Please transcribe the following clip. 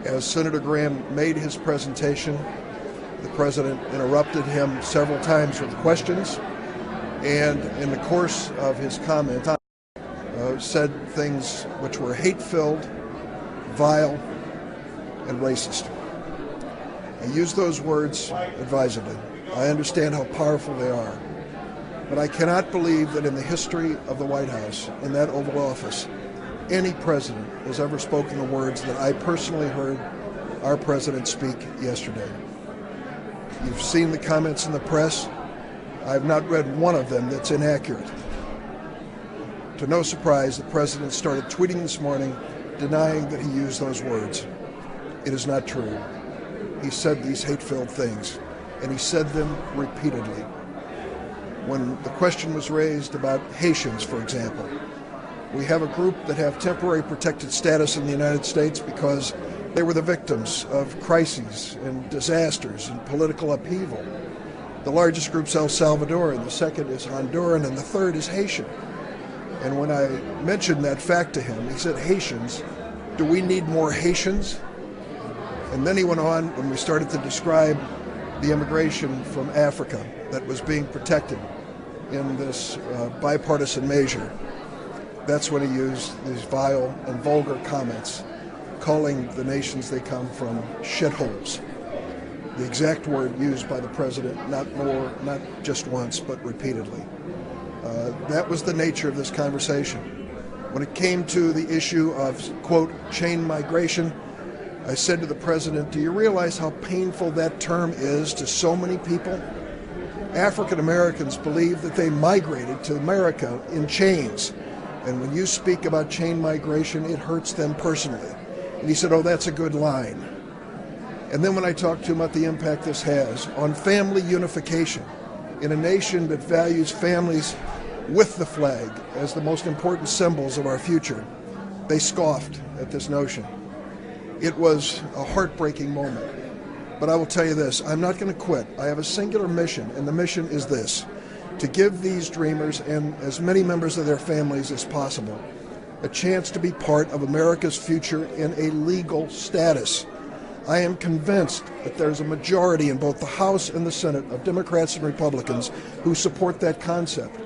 As Senator Graham made his presentation, the president interrupted him several times with questions, and in the course of his comment, said things which were hate-filled, vile, and racist. I use those words advisedly. I understand how powerful they are. But I cannot believe that in the history of the White House, in that Oval Office, any president has ever spoken the words that I personally heard our president speak yesterday. You've seen the comments in the press. I have not read one of them that's inaccurate. To no surprise, the president started tweeting this morning denying that he used those words. It is not true. He said these hate-filled things, and he said them repeatedly. When the question was raised about Haitians, for example, we have a group that have temporary protected status in the United States because they were the victims of crises and disasters and political upheaval. The largest group's El Salvadoran, the second is Honduran, and the third is Haitian. And when I mentioned that fact to him, he said, Haitians, do we need more Haitians? And then he went on when we started to describe the immigration from Africa that was being protected in this bipartisan measure. That's when he used these vile and vulgar comments, calling the nations they come from shitholes. The exact word used by the president, not just once, but repeatedly. That was the nature of this conversation. When it came to the issue of, quote, chain migration, I said to the president, do you realize how painful that term is to so many people? African Americans believe that they migrated to America in chains. And when you speak about chain migration, it hurts them personally. And he said, oh, that's a good line. And then when I talked to him about the impact this has on family unification in a nation that values families with the flag as the most important symbols of our future, they scoffed at this notion. It was a heartbreaking moment. But I will tell you this, I'm not going to quit. I have a singular mission, and the mission is this: to give these dreamers and as many members of their families as possible a chance to be part of America's future in a legal status. I am convinced that there's a majority in both the House and the Senate of Democrats and Republicans who support that concept.